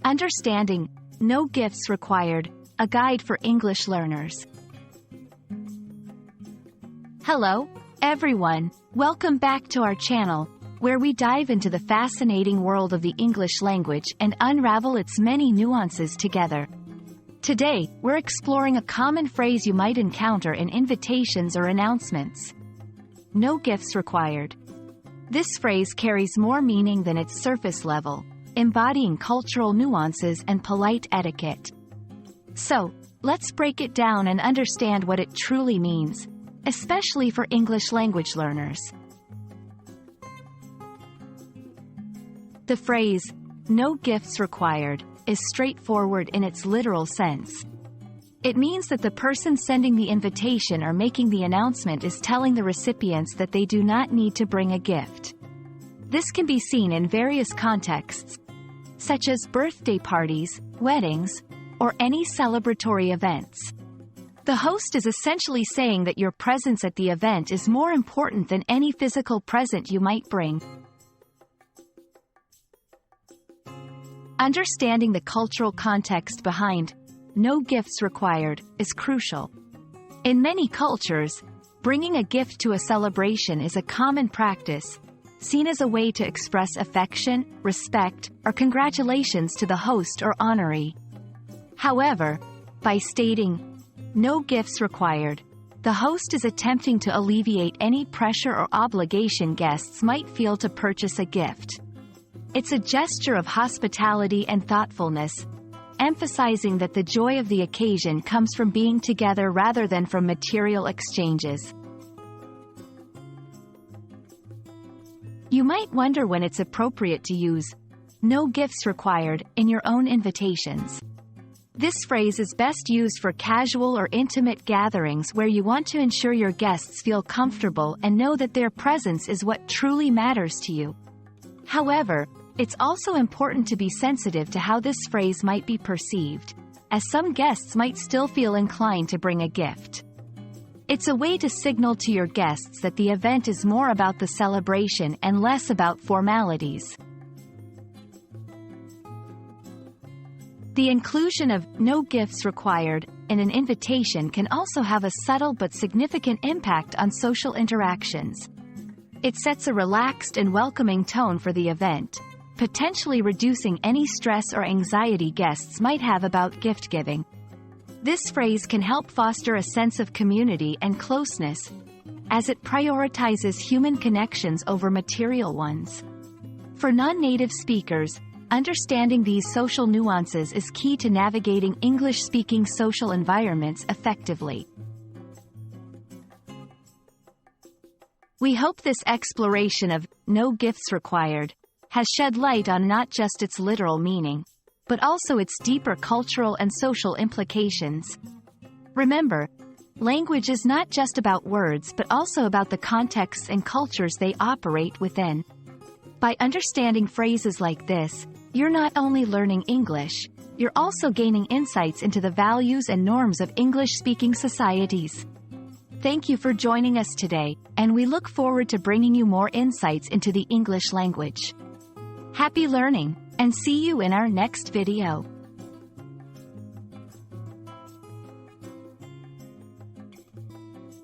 Understanding, No Gifts Required, a guide for English learners. Hello, everyone. Welcome back to our channel, where we dive into the fascinating world of the English language and unravel its many nuances together. Today, we're exploring a common phrase you might encounter in invitations or announcements. No gifts required. This phrase carries more meaning than its surface level, embodying cultural nuances and polite etiquette. So, let's break it down and understand what it truly means, especially for English language learners. The phrase, "no gifts required," is straightforward in its literal sense. It means that the person sending the invitation or making the announcement is telling the recipients that they do not need to bring a gift. This can be seen in various contexts, such as birthday parties, weddings, or any celebratory events. The host is essentially saying that your presence at the event is more important than any physical present you might bring. Understanding the cultural context behind "no gifts required" is crucial. In many cultures, bringing a gift to a celebration is a common practice, seen as a way to express affection, respect, or congratulations to the host or honoree. However, by stating, "no gifts required," the host is attempting to alleviate any pressure or obligation guests might feel to purchase a gift. It's a gesture of hospitality and thoughtfulness, emphasizing that the joy of the occasion comes from being together rather than from material exchanges. You might wonder when it's appropriate to use "no gifts required" in your own invitations. This phrase is best used for casual or intimate gatherings where you want to ensure your guests feel comfortable and know that their presence is what truly matters to you. However, it's also important to be sensitive to how this phrase might be perceived, as some guests might still feel inclined to bring a gift. It's a way to signal to your guests that the event is more about the celebration and less about formalities. The inclusion of "no gifts required" in an invitation can also have a subtle but significant impact on social interactions. It sets a relaxed and welcoming tone for the event, potentially reducing any stress or anxiety guests might have about gift-giving. This phrase can help foster a sense of community and closeness, as it prioritizes human connections over material ones. For non-native speakers, understanding these social nuances is key to navigating English-speaking social environments effectively. We hope this exploration of "no gifts required" has shed light on not just its literal meaning, but also its deeper cultural and social implications. Remember, language is not just about words but also about the contexts and cultures they operate within. By understanding phrases like this, you're not only learning English, you're also gaining insights into the values and norms of English-speaking societies. Thank you for joining us today, and we look forward to bringing you more insights into the English language. Happy learning, and see you in our next video.